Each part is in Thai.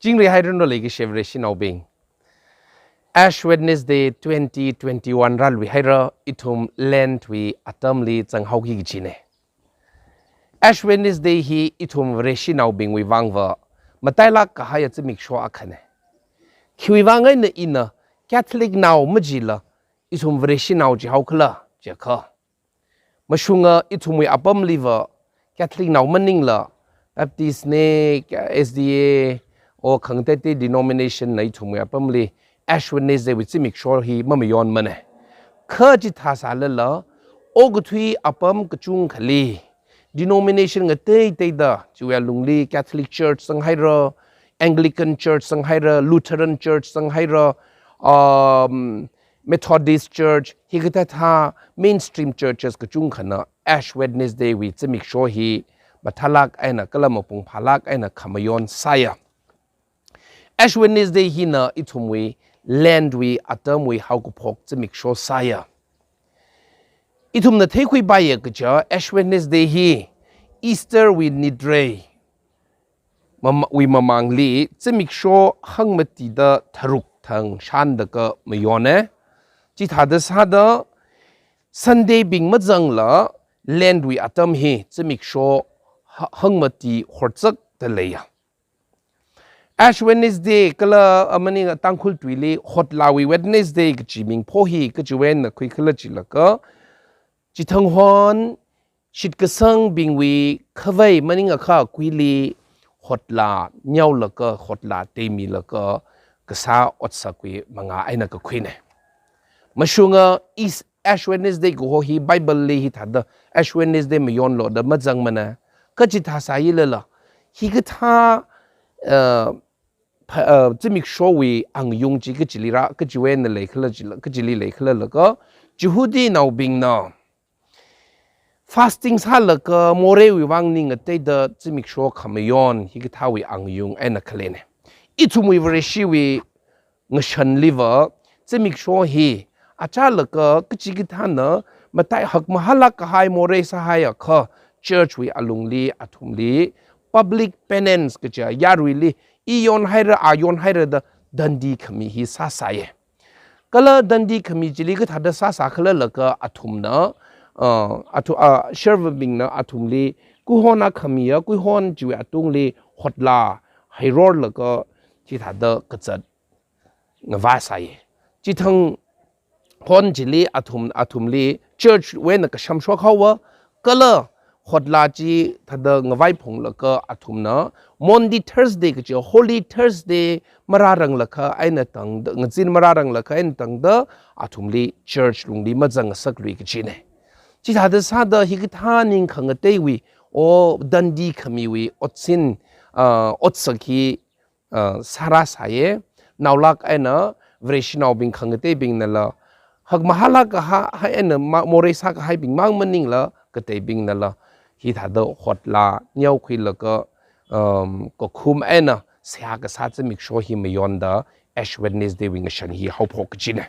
จริงเลยให้เรื่องเราเลยก็เชฟเรชินเอาบิง Ash Wednesday 2021รัลวิให้เราอิทุมเลนทวีอัตมลีจังเฮากิกิชินเน Ash Wednesday ฮีอิทุมเรชินเอาบิงวิวังวะมาแต่ละก็ให้จะมิกชัวอักเนคิววิวังไงเนอินะแคทอลิกนาวมจิละอิทุมเรชินเอาจีเฮาคละเจ้าค่ะมาชุงอิทุมวิอัปมลีวะแคทอลิกนาวมันนิ่งละ Baptist เน SDA โอขังเตติ denomination ในอิทุมวิอัปมลีAsh Wednesday วิจิมิกชัวฮีมันไม่ย้อนมันเนข้าจิตาสาลละโอกทุยอัปมกจุงขลี denomination งเตยเตยดาจูเอลุงลี Catholic Church สังให้เรา Anglican Church สังให้เรา Lutheran Church สังให้เราMethodist Church ฮีก็แต่ท่า mainstream churches กจุงขณะ Ash Wednesday วิจิมิกชัวฮีบัทลักไอ้น่ะก็ละมาปงพลักไอ้น่ะขมย้อนไซย Ash Wednesday ฮีน่ะอิทุมวีland วีอัตมวีเฮากุพกจะมิกชัวไซยอิทุมน่ะเทคุยไปก็จะ Ash Wednesday ฮี Easter วีนิดเรย์วีมามังลีจะมิกชัวหังมติดะทรุกทางชันดะก็ไม่ย้อนเนจิตหาดสาดะ Sunday บิงมะจังละ land วีอัตมฮีจะมิกชัวหังมติหัวจักตะเลย Ash Wednesday ก็ละมันนี่ตั้งคุลตุยลีฮอตลาวี Wednesday ก็จีมิงพอฮีก็จะเว้นคุยขลัดจิละก็จิทังฮอนชิดกษังบิงวีขวัยมันนี่ก็คุยลีฮอตลาเนียวละก็ฮอตลาเตมีละก็กษาอดสักวีมังอาไอ้นั่นก็คุยเนี่ยมาช่วงAsh Wednesday ก็ฮีไบเบิลลีฮิทัด Ash Wednesday ไม่ย้อนหลอดมาจังมันนะก็จิตหาสายเลยล่ะฮีก็ท่าจะมีโชวีอังยุงจีก็จิลิระก็จิเวนเลยขลัดจิละก็จิลิเลยขลัดแล้วก็จูฮูดีนาวบิงนะfasting ซาแล้วก็โมเรวิวังนิ่งเตยเดจะมีโชขมยอนฮิกท้าวิอังยุงไอ้นักเลนอีทุมวิเวรชีวิงชันลิเวอร์จะมีโชฮีอาจารย์แล้วก็จิกท่านนะมาแต่หักมหาลักหายโมเรสหายก็ church วิอลุงลีอาทุมลี public penance ก็จะยารุลีอียอนให้เราอายอนให้เราดันดีขมีฮิซาสายก็เลยดันดีขมีจิลิก็ทัดซาสาเขาเลยแล้วก็อาทุมนะอาทุเชอร์วบิงนะอาทุมลีกุฮอนักขมีกุฮอนจิวอาตุงลีฮอตลาให้รอดแล้วก็ที่ทัดก็จะงวาสายจิทังฮอนจิลีอาทุมลี church เว้นก็ชัมชัวเขาว่าก็เลยฮอตลาจีทัดงวายพงแล้วก็อาทุมนะ Monday Thursday ก็จะ Holy Thursday มารารังละค่ะไอ้นั่นตั้งเงินจินมารารังละค่ะไอ้นั่นตั้งเด้ออาทุมลี church ลุงลีมาจังสักรีก็จีเน่จิตหาดสาดฮิกท่านิงขังเตวีโอดันดีขมีวีอดสินอดสักฮีสาระสายนาวลักไอ้น่ะเวรชินาวบิงขังเตบิงนั่นละหากมหาลักก็ให้ไอ้น่ะโมเรซักให้บิงมังมันนิงละก็เตบิงนั่นละฮิตหาดฮอดลาเนียวคุยละก็คุมไอ้น่ะเสียก็สาจะมิกชัวฮิมยอนดา Ash Wednesday วิงชันฮีเขาพกจีเน่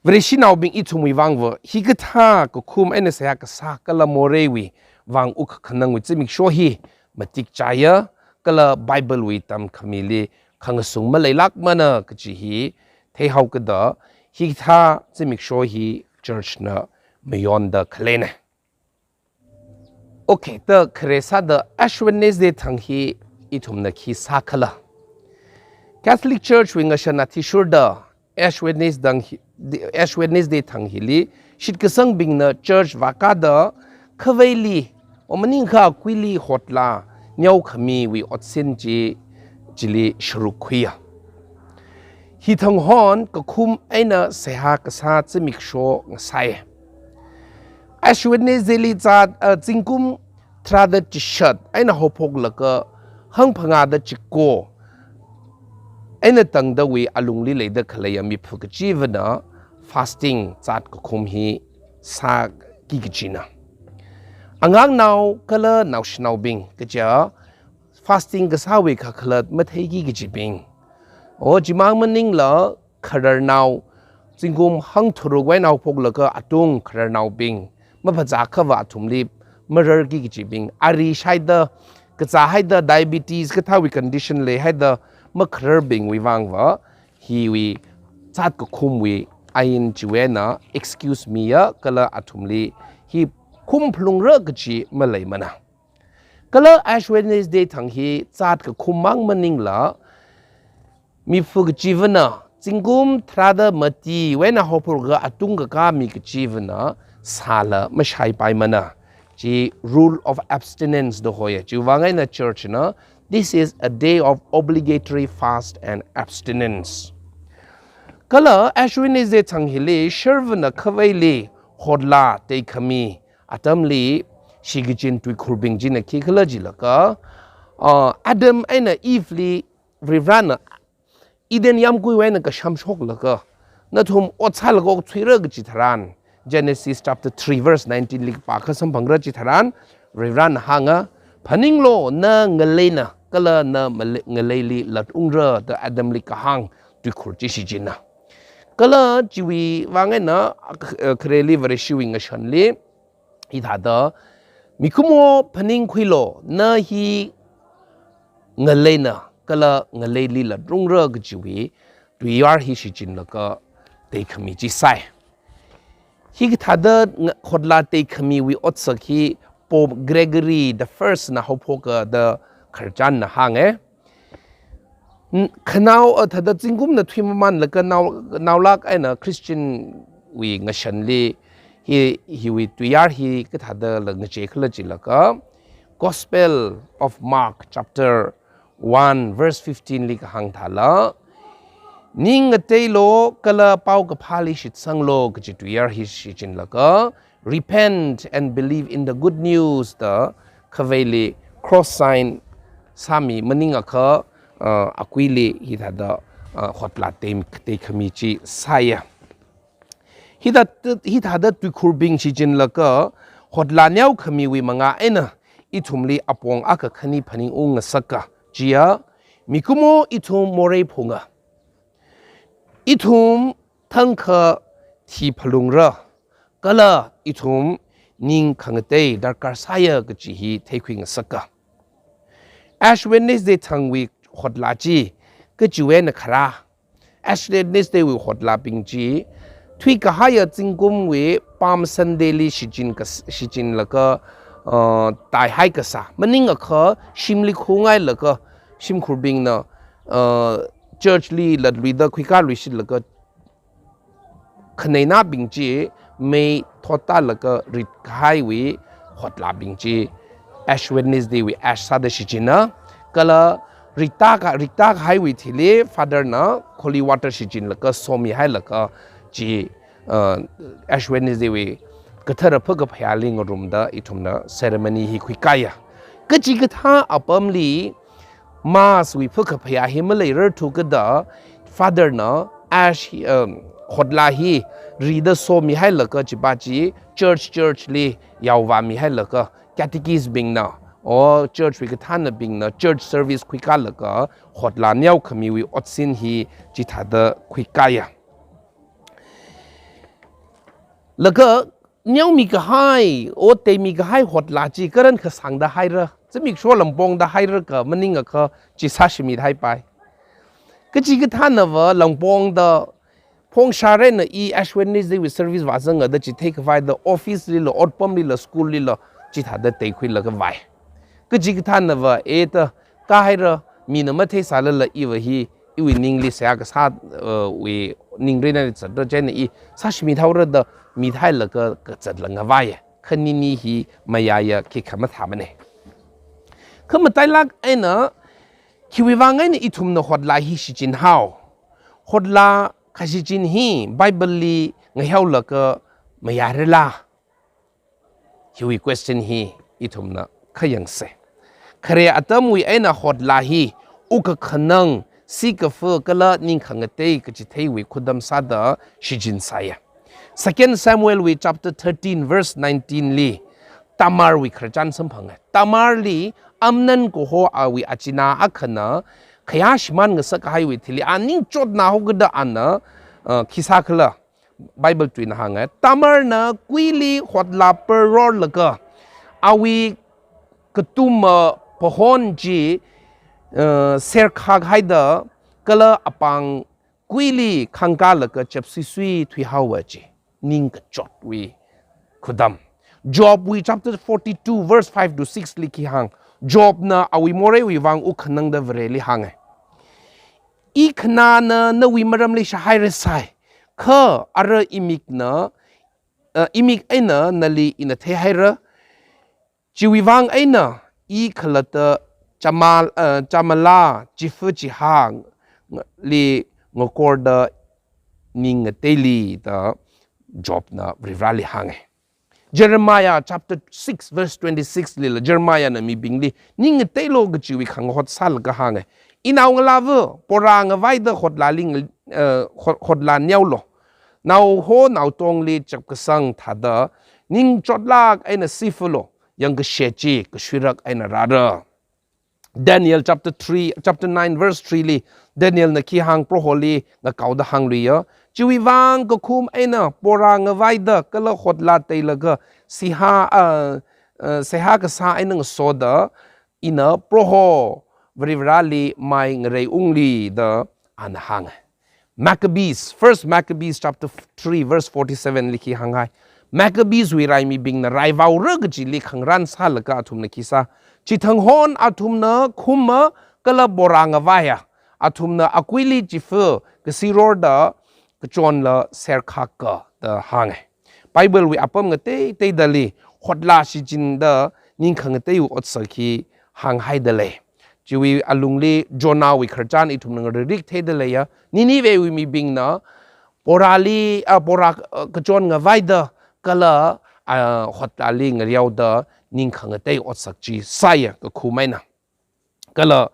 เวรชินาวบิงอิทุมวิวังวะฮิกท่าก็คุมไอ้น่ะเสียก็สาก็ละโมเรวิวังอุกขนังวิจะมิกชัวฮีมาติกใจก็ละไบเบิลวิตามขมิลีขังสุงมาเลยลักมันนะก็จีฮีเทเขาก็ดาฮิกท่าจะมิกชัวฮี church นะไม่ยอนดาเคลเน่โอเคแต่คริสต์Ash Wednesday ทั้งฮีอิทุมนักฮีสักละ Catholic Church วิงชันที่สุดAsh Wednesday ทั้งฮีลีชิดกษังบิงนะ Church วักดาขวัยลีอมันนี่ข้าคุยลีฮอตลาเนียวขมีวิอดสินจิลีชรุคุยฮีทั้งฮอนก็คุมไอ้น่ะเสียกษาจะมิกโชงไซAsh Wednesday ลีจัดจิงกุมทราดจิชัดไอ้น่ะฮพกแล้วก็หังพงาดจิโกไอ้น่ะตั้งดวีอลุงลีเลยเด็กเลยมีฝึกจีวนะ fasting จัดก็คุมฮีสากิกจีนะอังนาวก็เลยนาวชนาวบิงก็จะ fasting ก็สาวิค่ะก็เลยไม่เทกิกจีบิงโอ้จิมังมันนิ่งละขรนาวจิงกุมหังทุรุไว้นาวพกแล้วก็อตุงขรนาวบิงมาพระจากว่าทุมลีมเรกิกจีบิงอารีชัยเดก ก็จะให้ the diabetes ก็ถ้าวิ condition เลยให้ the เมื่อ curbing วิวางว่า he วิจัดก็คุมวิไอ้นจีเวนะ excuse me ก็เลยอัตุมลี he คุมพลุงเลิกจีมาเลยมันนะก็เลย Ash Wednesday ทั้งฮีจัดก็คุมมังมันนิ่งละมีฝึกจีวนะจิงกุมทราดมาตีเวนะฮอพูกะตุงกะมีกจีวนะสาละไม่ใช่ไปมันนะจี rule of abstinence do hoyeจีว่าไงนะ church นะ this is a day of obligatory fast and abstinence ก็เลย Ash Wednesday ทั้งฮีลีเชื่อว่านะเขาไว้ลีฮอดลาเตคมีอัตมลีชิกจินตุยคูบิงจินคิกเลจิละก็อดัมไอ้น่ะอีฟลีริวรานะอีเดนยามกุยไว้น่ะก็ชัมชกละก็นั่นทุ่มอดซาละก็ช่วยเรื่องจิตราน Genesis chapter 3 verse 19ลิกปากเขาสัมพังเรื่องจิตรานริวรานะหางะพันิงโลน่ะเงเลนะก็เลยน่ะเงเลลีลัดอุงเรอแต่อดัมลิกหางตุยคูจิชิจินะก็เลยจีวีว่าไงนะเครลีวริชิวิงชันลีอีท่าเดอมิคุโมพันิงคุยโลน่ะฮีเงเลนะก็เลยเงเลลีลัดอุงเรอกจีวีตุยาร์ฮิชิจินแล้วก็เตคมีจิไซฮีกท่าเดอคนละเตคมีวิอัตสักฮีโป๊ปเกรกอรี the first นะเขาพกเดอคริสจันนะฮังขณะถ้าเดจิงกุมนะทุยมันแล้วก็นาวลักไอ้นะคริสเตียนวิงชันลีฮีวิตุยาร์ฮีก็ถ้าเดลังเจคลจิแล้วก็ Gospel of Mark chapter 1 verse 15ลิกหังทาละนิ่งเตยโลก็ละเป้ากับพาลิชิตสังโลก็จิตุยาร์ฮีชิจินแล้วก็ repent and believe in the good news เดอคาเวลี cross sign สามีมันนิ่งก็อากุยลีฮิตาดขดลาเต็มเตขมิจิไซยฮิตาดตุคูบิงชิจินแล้วก็ขดลาเนียวขมิวิมังเอ็นะอิทุมลีอปองอักขณีพันิอุงสักกะจียมิคุโมอิทุมโมเรพงะอิทุมทั้งคือที่พลุงระก็ละอิทุมนิ่งขังเตยดาร์การไซยก็จีฮีเทควิงสักกะ Ash Wednesday ทั้งวีขดลาจีก็จีเวนครา Ash Wednesday วิขดลาปิงจีทุยก็ให้จิงกุมวิปามซันเดลีชิจินแล้วก็ตายให้ก็ซะมันนิ่งก็ชิมลิคุงไงแล้วก็ชิมคูบิงเนาะchurch ลีลัดลีดคุยกันลุยสิแล้วก็ขณะนั้นบิงจีไม่ทอดตาแล้วก็ริดให้วิขดลาบิงจี Ash Wednesday วิ Ash ซาเดชิจินะก็ละริตาให้วิธีเล Father นะ Holy Water ชิจินแล้วก็สมีให้แล้วก็จีAsh Wednesday วิก็เธอเพิ่งกับพยาลิงรุมดาอีทุมนะ ceremony ฮิคุยกายก็จีก็ท่าอัปมลีมาสวิเพิ่งกับพยาหิมเลยเรื่องทุกข์ดา Father นะ Ash ขดลาฮีรีดสมีให้แล้วก็จีบาจี Church ลียาววามีให้แล้วก็ Catechism บิงนะโอ้ church วิกท่านนะบิงนะ church service คุยกันแล้วก็ขดลาเนียวขมีวิอดสินฮีจิตาเดคุยกันแล้วก็เนียวมีก็ให้โอ้เตมีก็ให้ขดลาจีก็เรื่องขสังได้ให้ละจะมีช่วงลำปองได้ให้ละก็มันนิ่งก็จิซาชิมีได้ไปก็จีก็ท่านนะว่าลำปองได้พงชาเรนอี Ash Wednesday with service ว่าจังก็จะ take by the office ลิละอดปั๊มลิละ school ลิละจิตาเดเตคุยแล้วก็ไว้ก็จิกท่านนะว่าก็ให้เรามีน้ำมันเทสาลละอีวะฮีอีวินิงลิเสียก็ซาวินิงเรนันจัดเราเจนอีซาชิมีเท่าเรื่องมีไทยละก็จัดละงไว้คันนี้ฮีมายาคิดคำมาถามเนี่ยคือมันไต่ลักไอ้เนาะคิดว่าไงเนี่ยอีทุ่มเนาะฮอดลาฮีชิจินฮาวฮอดลาคาชิจินฮีไบเบิลลีไงเฮาละก็มายาเรล่าคิดว่า question ฮีอีทุ่มเนาะขยังเสครีอาตมุยไอ้น่ะฮอดลาฮีอุกขนังสิกเฟอก็ละนิ่งขังเตยก็จะเทวิคุดมซาดาชิจินไซย Second Samuel วิ chapter 13 verse 19ลีตามารวิครจันสัมพังตามารลีอัมนันกูโฮอาวิอาจินาอักขณะขยาชิมันก็สักให้วิทีลีอันนิ่งจดนาฮกดาอันนะคิสักละไบเบิลตุยนะฮังตามารนะกุยลีฮอดลาเปอร์รอลละก็อาวิกตุม พหอนจีเซร์คาให้เดก็เลยอปังกุยลีขังกาลก็จับซุยทุยฮาวจีนิ่งก็จดวีขุดำ Job we chapter 42 verse 5 to 6 ลิขิฮัง Job นะเอาวิโมเรวิวังอุคนังเดวเรลิฮังอีขนานะวิมารมลิชายเรไซคืออะไรอิมิกนะอิมิกไอนะนั่นลีอินเทไฮระจีวิวังไอนะอีขลัดจามาลาจิฟจิฮังลีงกอร์ดนิงเตลีตา Job นะริวาลิฮังJeremiah chapter 6 verse 26 lila Jeremiah na mi bingli ning te lo ga chiwi khang hot sal ga hang inaw nga lavo porang vai da khot la ling khot la nyau lo naw ho naw tong li chap ka sang tha da ning chot lak aina sifulo yang ga shechi ka shwirak aina rada Daniel chapter 9 verse 3 li Daniel na ki hang pro holi nga kaw da hang ri ya chiwi wang ko khum aina porang vai da kala khot la te la ga siha ka sa aina nga soda ina pro ho vrali mai ngre ungli da an hang First Maccabees chapter 3 verse 47 likhi hangai Maccabees wi rai mi bing na rai vau reg ji li khang ran sa la ka thum na kisa chi thang hon athum na khumma kala boranga vaya athum na akwili ji fu ka siror da ka chon la ser kha ka da hang Bible wi apam nga te dali khotla shi jin da ning khang te u ot sa ki hang hai da le jiwi alungli jona wi kharchan ithum nang rik the de le ya ni ve wi mi bing na porali pora kachon nga vai da kala khotali nga riaw da ning khang te ot sak chi saya ka khumai na kala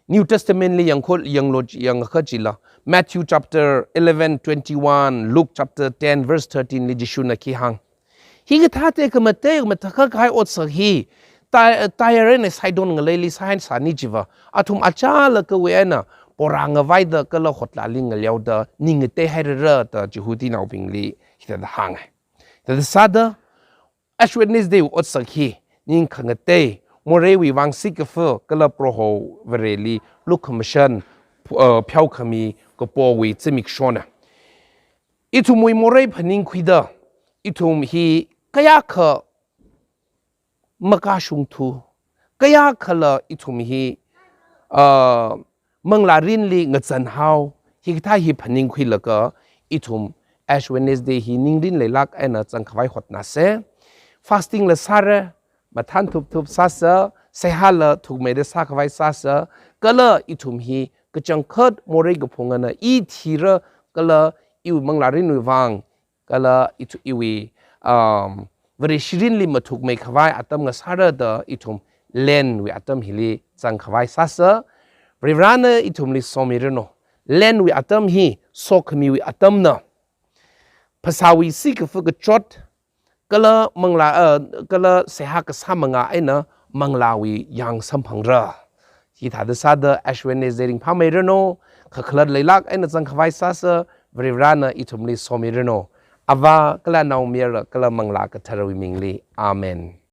New Testament li yang lo yang khachila Matthew chapter 11:21 Luke chapter 10 verse 13 li jishuna ki hang hi ga tha te ka mate ma thakha kai ot sak hi tayare ne saidon nga leili sain sa ni jiwa athum acha la ka we na porang vai da ka la khotla ling lew da ning te hai ra ta jihudi naw ping li hita da hang ta sada ash Wednesday ot sak hi ning khang te more wi wang sik fu ka la pro ho vereli look commission phyaw khami ko po wi chimik shona ithumui more phaning khuida ithum hi kaya kha maka shung thu kaya khala ithum hi mangla rin li ngachan haw hi tha hi phaning khui laka ithum ash Wednesday hi ningrin lelak ana changkhawai hotna se fasting la sare mathan thup sa sa sehala thukme de sa khawai sa sa kala ithum hi kachang khat more ga phongana I thira kala iu mangla rin wi wang kala itu iwi very shirin li mathuk mai khawai atam nga sara da ithum len wi atam hili chang khawai sa sa Rivrana itum li somirino len wi atam hi sokhmi wi atam na pasawi sik fu ga chot kala mangla kala seha ka samanga aina mangla wi yang samphangra hi tha da sa da ashwen is dating pamirino khakhlad leilak aina chang khawai sa sa Rivrana itum li somirino ava kala naw mira kala mangla ka tharawi mingli amen